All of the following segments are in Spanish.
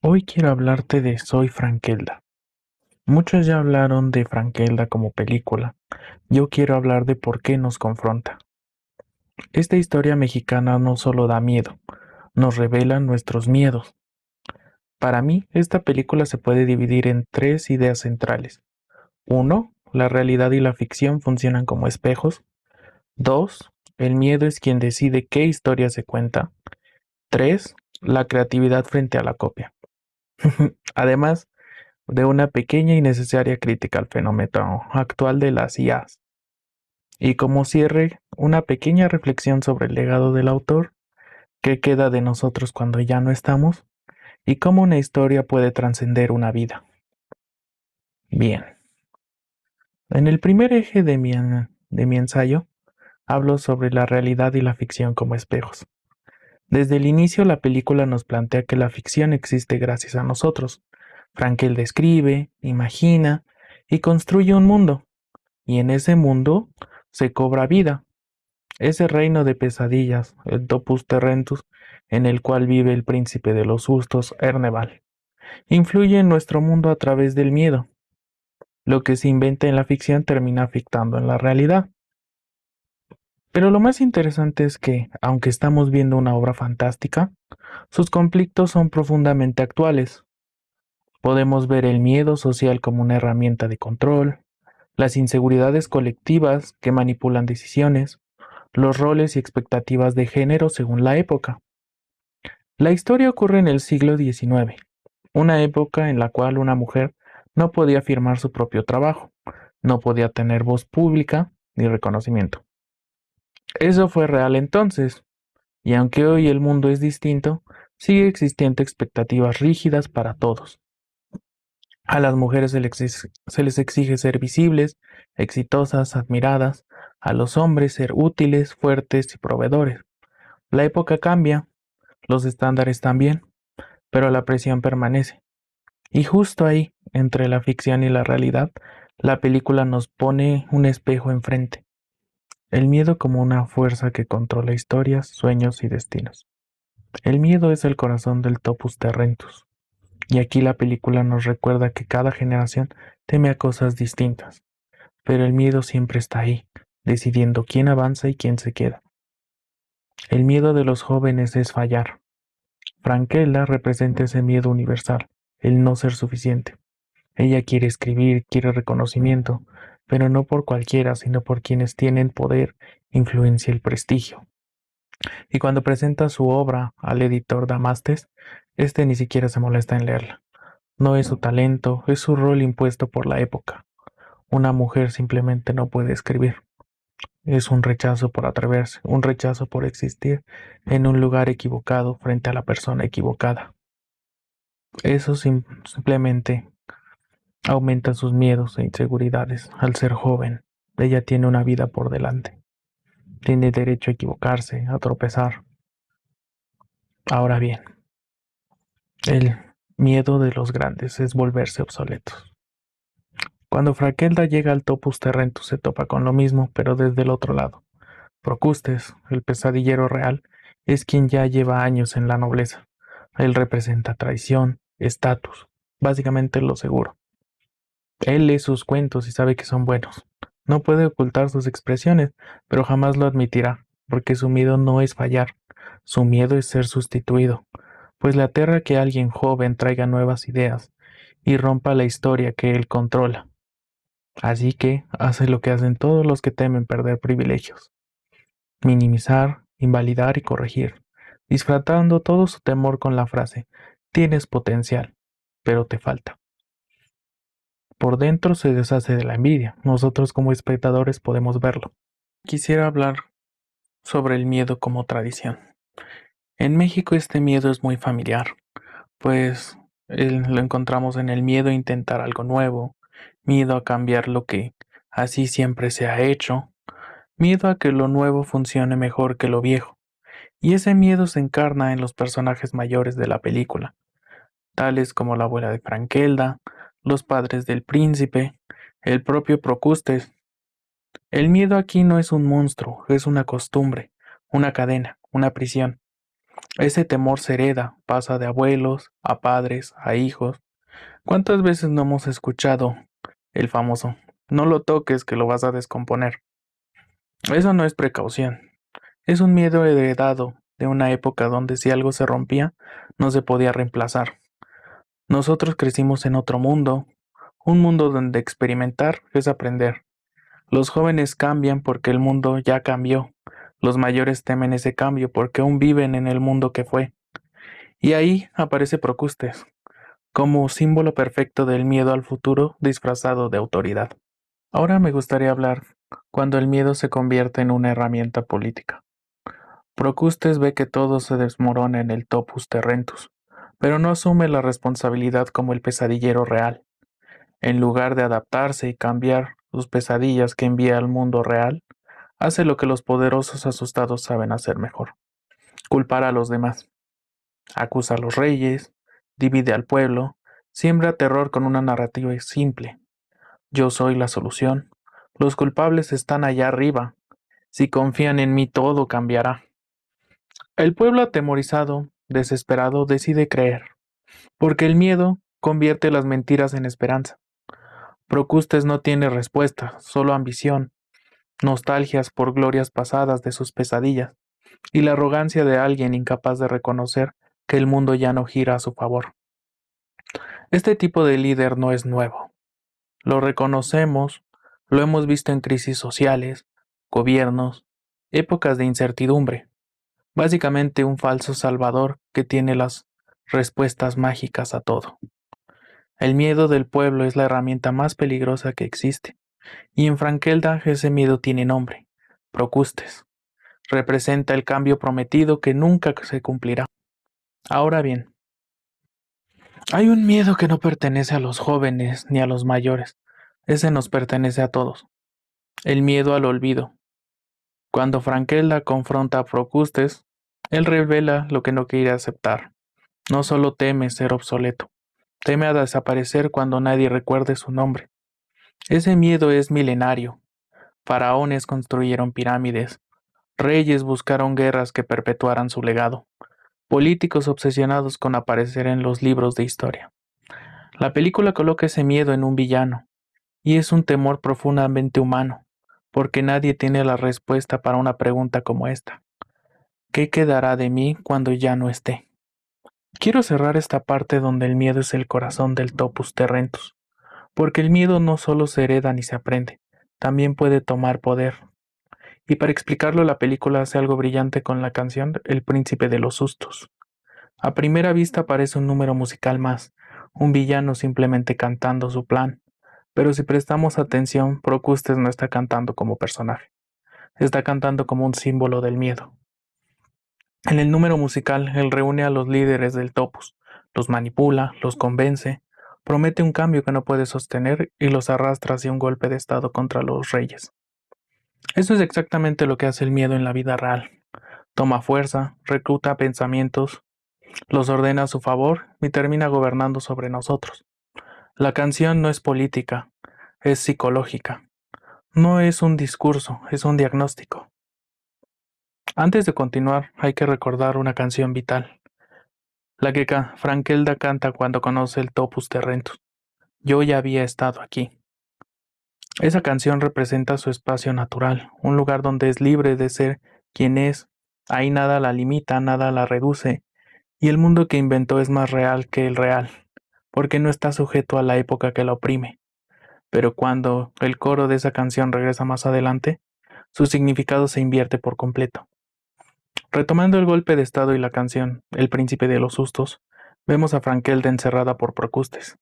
Hoy quiero hablarte de Soy Frankelda. Muchos ya hablaron de Frankelda como película. Yo quiero hablar de por qué nos confronta. Esta historia mexicana no solo da miedo, nos revela nuestros miedos. Para mí, esta película se puede dividir en tres ideas centrales. Uno, la realidad y la ficción funcionan como espejos. Dos, el miedo es quien decide qué historia se cuenta. Tres, la creatividad frente a la copia. Además, de una pequeña y necesaria crítica al fenómeno actual de las IAs. Y como cierre, una pequeña reflexión sobre el legado del autor, qué queda de nosotros cuando ya no estamos, y cómo una historia puede trascender una vida. Bien, en el primer eje de mi ensayo, hablo sobre la realidad y la ficción como espejos. Desde el inicio la película nos plantea que la ficción existe gracias a nosotros. Frankel describe, imagina y construye un mundo, y en ese mundo se cobra vida, ese reino de pesadillas, el Topus Terrentus, en el cual vive el príncipe de los sustos, Erneval. Influye en nuestro mundo a través del miedo. Lo que se inventa en la ficción termina afectando en la realidad. Pero lo más interesante es que, aunque estamos viendo una obra fantástica, sus conflictos son profundamente actuales. Podemos ver el miedo social como una herramienta de control, las inseguridades colectivas que manipulan decisiones, los roles y expectativas de género según la época. La historia ocurre en el siglo XIX, una época en la cual una mujer no podía firmar su propio trabajo, no podía tener voz pública ni reconocimiento. Eso fue real entonces, y aunque hoy el mundo es distinto, sigue existiendo expectativas rígidas para todos. A las mujeres se les exige ser visibles, exitosas, admiradas, a los hombres ser útiles, fuertes y proveedores. La época cambia, los estándares también, pero la presión permanece. Y justo ahí, entre la ficción y la realidad, la película nos pone un espejo enfrente. El miedo como una fuerza que controla historias, sueños y destinos. El miedo es el corazón del Topus Terrentus. Y aquí la película nos recuerda que cada generación teme a cosas distintas, pero el miedo siempre está ahí, decidiendo quién avanza y quién se queda. El miedo de los jóvenes es fallar. Frankella representa ese miedo universal, el no ser suficiente. Ella quiere escribir, quiere reconocimiento, pero no por cualquiera, sino por quienes tienen poder, influencia y prestigio. Y cuando presenta su obra al editor Damastes, este ni siquiera se molesta en leerla. No es su talento, es su rol impuesto por la época. Una mujer simplemente no puede escribir. Es un rechazo por atreverse, un rechazo por existir en un lugar equivocado frente a la persona equivocada. Eso simplemente aumenta sus miedos e inseguridades al ser joven. Ella tiene una vida por delante. Tiene derecho a equivocarse, a tropezar. Ahora bien, el miedo de los grandes es volverse obsoletos. Cuando Frakelda llega al Topus Terrentus se topa con lo mismo, pero desde el otro lado. Procustes, el pesadillero real, es quien ya lleva años en la nobleza. Él representa traición, estatus, básicamente lo seguro. Él lee sus cuentos y sabe que son buenos. No puede ocultar sus expresiones, pero jamás lo admitirá, porque su miedo no es fallar, su miedo es ser sustituido, pues le aterra que alguien joven traiga nuevas ideas y rompa la historia que él controla. Así que hace lo que hacen todos los que temen perder privilegios: minimizar, invalidar y corregir, disfrazando todo su temor con la frase: tienes potencial, pero te falta. Por dentro se deshace de la envidia. Nosotros como espectadores podemos verlo. Quisiera hablar sobre el miedo como tradición. En México este miedo es muy familiar, pues lo encontramos en el miedo a intentar algo nuevo, miedo a cambiar lo que así siempre se ha hecho, miedo a que lo nuevo funcione mejor que lo viejo. Y ese miedo se encarna en los personajes mayores de la película, tales como la abuela de Frankelda, los padres del príncipe, el propio Procustes. El miedo aquí no es un monstruo, es una costumbre, una cadena, una prisión. Ese temor se hereda, pasa de abuelos a padres, a hijos. ¿Cuántas veces no hemos escuchado el famoso, no lo toques que lo vas a descomponer? Eso no es precaución, es un miedo heredado de una época donde si algo se rompía, no se podía reemplazar. Nosotros crecimos en otro mundo, un mundo donde experimentar es aprender. Los jóvenes cambian porque el mundo ya cambió. Los mayores temen ese cambio porque aún viven en el mundo que fue. Y ahí aparece Procustes, como símbolo perfecto del miedo al futuro disfrazado de autoridad. Ahora me gustaría hablar cuando el miedo se convierte en una herramienta política. Procustes ve que todo se desmorona en el topus terrentus, pero no asume la responsabilidad como el pesadillero real. En lugar de adaptarse y cambiar sus pesadillas que envía al mundo real, hace lo que los poderosos asustados saben hacer mejor: culpar a los demás. Acusa a los reyes, divide al pueblo, siembra terror con una narrativa simple. Yo soy la solución. Los culpables están allá arriba. Si confían en mí todo cambiará. El pueblo atemorizado, desesperado, decide creer, porque el miedo convierte las mentiras en esperanza. Procustes no tiene respuesta, solo ambición, nostalgias por glorias pasadas de sus pesadillas, y la arrogancia de alguien incapaz de reconocer que el mundo ya no gira a su favor. Este tipo de líder no es nuevo. Lo reconocemos, lo hemos visto en crisis sociales, gobiernos, épocas de incertidumbre. Básicamente un falso salvador que tiene las respuestas mágicas a todo. El miedo del pueblo es la herramienta más peligrosa que existe, y en Frankelda ese miedo tiene nombre: Procustes. Representa el cambio prometido que nunca se cumplirá. Ahora bien, hay un miedo que no pertenece a los jóvenes ni a los mayores. Ese nos pertenece a todos. El miedo al olvido. Cuando Frankelda confronta a Procustes, él revela lo que no quiere aceptar. No solo teme ser obsoleto, teme a desaparecer cuando nadie recuerde su nombre. Ese miedo es milenario. Faraones construyeron pirámides, reyes buscaron guerras que perpetuaran su legado, políticos obsesionados con aparecer en los libros de historia. La película coloca ese miedo en un villano, y es un temor profundamente humano, porque nadie tiene la respuesta para una pregunta como esta: ¿qué quedará de mí cuando ya no esté? Quiero cerrar esta parte donde el miedo es el corazón del topus terrentus, porque el miedo no solo se hereda ni se aprende, también puede tomar poder. Y para explicarlo, la película hace algo brillante con la canción El Príncipe de los Sustos. A primera vista parece un número musical más, un villano simplemente cantando su plan, pero si prestamos atención, Procustes no está cantando como personaje, está cantando como un símbolo del miedo. En el número musical, él reúne a los líderes del topus, los manipula, los convence, promete un cambio que no puede sostener y los arrastra hacia un golpe de estado contra los reyes. Eso es exactamente lo que hace el miedo en la vida real. Toma fuerza, recluta pensamientos, los ordena a su favor y termina gobernando sobre nosotros. La canción no es política, es psicológica. No es un discurso, es un diagnóstico. Antes de continuar, hay que recordar una canción vital, la que Frankelda canta cuando conoce el Topus Terrentus. Yo ya había estado aquí. Esa canción representa su espacio natural, un lugar donde es libre de ser quien es. Ahí nada la limita, nada la reduce, y el mundo que inventó es más real que el real, porque no está sujeto a la época que la oprime. Pero cuando el coro de esa canción regresa más adelante, su significado se invierte por completo. Retomando el golpe de estado y la canción El Príncipe de los Sustos, vemos a Frankelda encerrada por Procustes,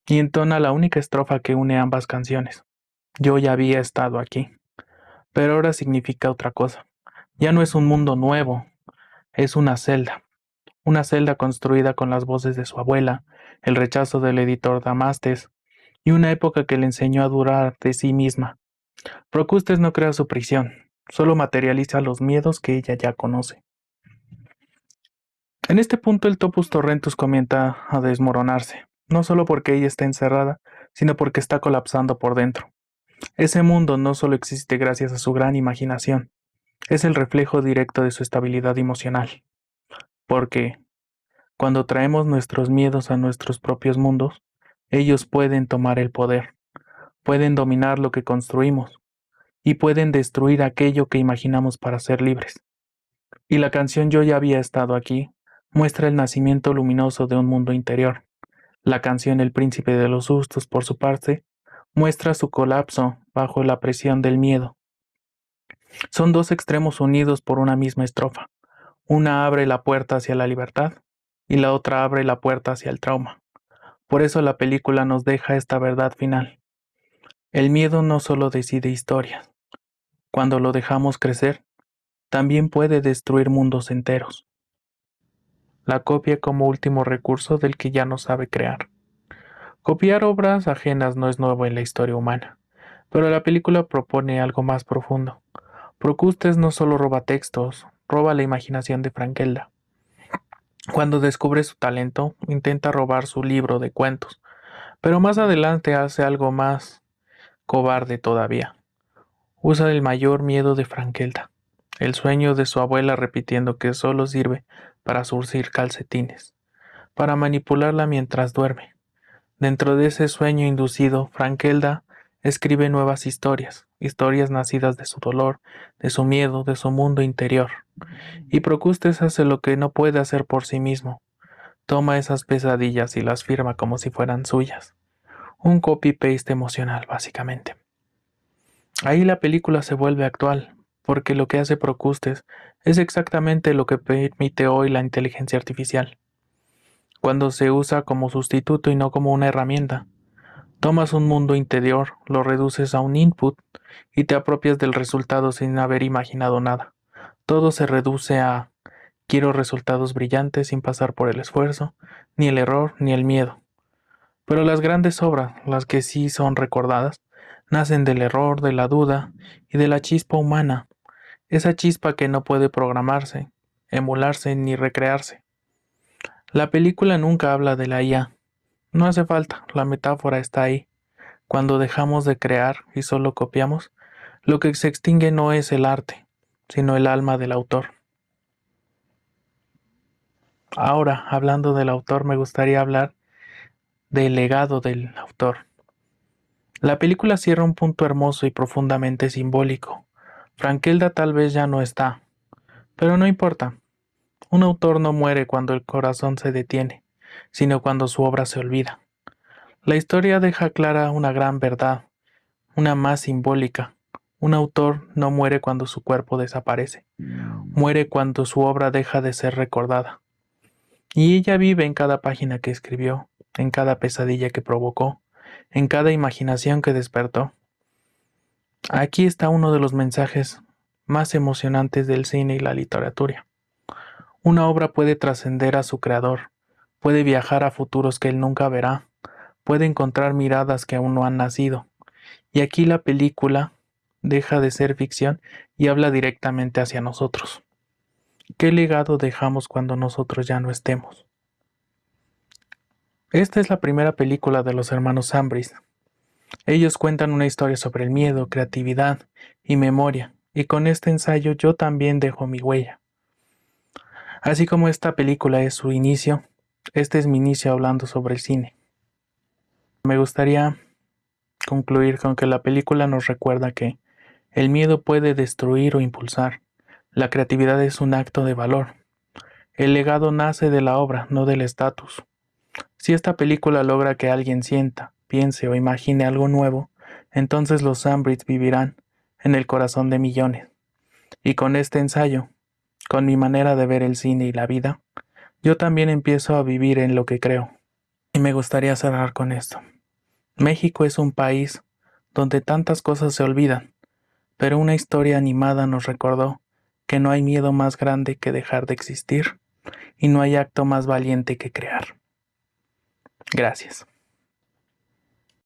y entona la única estrofa que une ambas canciones: yo ya había estado aquí. Pero ahora significa otra cosa. Ya no es un mundo nuevo, es una celda construida con las voces de su abuela, el rechazo del editor Damastes, y una época que le enseñó a durar de sí misma. Procustes no crea su prisión, solo materializa los miedos que ella ya conoce. En este punto el Topus Torrentus comienza a desmoronarse, no solo porque ella está encerrada, sino porque está colapsando por dentro. Ese mundo no solo existe gracias a su gran imaginación, es el reflejo directo de su estabilidad emocional. porque cuando traemos nuestros miedos a nuestros propios mundos, ellos pueden tomar el poder, pueden dominar lo que construimos y pueden destruir aquello que imaginamos para ser libres. Y la canción Yo ya había estado aquí muestra el nacimiento luminoso de un mundo interior. La canción El príncipe de los sustos, por su parte, muestra su colapso bajo la presión del miedo. Son dos extremos unidos por una misma estrofa. Una abre la puerta hacia la libertad y la otra abre la puerta hacia el trauma. Por eso la película nos deja esta verdad final. El miedo no solo decide historias. Cuando lo dejamos crecer, también puede destruir mundos enteros. La copia como último recurso del que ya no sabe crear. Copiar obras ajenas no es nuevo en la historia humana, pero la película propone algo más profundo. Procustes no solo roba textos, roba la imaginación de Frankelda. Cuando descubre su talento, intenta robar su libro de cuentos, pero más adelante hace algo más cobarde todavía. Usa el mayor miedo de Frankelda, el sueño de su abuela repitiendo que solo sirve para zurcir calcetines, para manipularla mientras duerme. Dentro de ese sueño inducido, Frankelda escribe nuevas historias, historias nacidas de su dolor, de su miedo, de su mundo interior. Y Procustes hace lo que no puede hacer por sí mismo. Toma esas pesadillas y las firma como si fueran suyas. Un copy-paste emocional, básicamente. Ahí la película se vuelve actual, porque lo que hace Procustes es exactamente lo que permite hoy la inteligencia artificial. Cuando se usa como sustituto y no como una herramienta. Tomas un mundo interior, lo reduces a un input y te apropias del resultado sin haber imaginado nada. Todo se reduce a quiero resultados brillantes sin pasar por el esfuerzo, ni el error, ni el miedo. Pero las grandes obras, las que sí son recordadas, nacen del error, de la duda y de la chispa humana, esa chispa que no puede programarse, emularse ni recrearse. La película nunca habla de la IA. No hace falta, la metáfora está ahí. Cuando dejamos de crear y solo copiamos, lo que se extingue no es el arte, sino el alma del autor. Ahora, hablando del autor, me gustaría hablar del legado del autor. La película cierra un punto hermoso y profundamente simbólico. Frankelda tal vez ya no está, pero no importa. Un autor no muere cuando el corazón se detiene, sino cuando su obra se olvida. La historia deja clara una gran verdad, una más simbólica. Un autor no muere cuando su cuerpo desaparece, muere cuando su obra deja de ser recordada. Y ella vive en cada página que escribió, en cada pesadilla que provocó, en cada imaginación que despertó. Aquí está uno de los mensajes más emocionantes del cine y la literatura. Una obra puede trascender a su creador, puede viajar a futuros que él nunca verá, puede encontrar miradas que aún no han nacido. Y aquí la película deja de ser ficción y habla directamente hacia nosotros. ¿Qué legado dejamos cuando nosotros ya no estemos? Esta es la primera película de los hermanos Ambris. Ellos cuentan una historia sobre el miedo, creatividad y memoria, y con este ensayo yo también dejo mi huella. Así como esta película es su inicio, este es mi inicio hablando sobre el cine. Me gustaría concluir con que la película nos recuerda que el miedo puede destruir o impulsar. La creatividad es un acto de valor. El legado nace de la obra, no del estatus. Si esta película logra que alguien sienta, piense o imagine algo nuevo, entonces los Ambridge vivirán en el corazón de millones. Y con este ensayo, con mi manera de ver el cine y la vida, yo también empiezo a vivir en lo que creo. Y me gustaría cerrar con esto. México es un país donde tantas cosas se olvidan, pero una historia animada nos recordó que no hay miedo más grande que dejar de existir y no hay acto más valiente que crear. Gracias.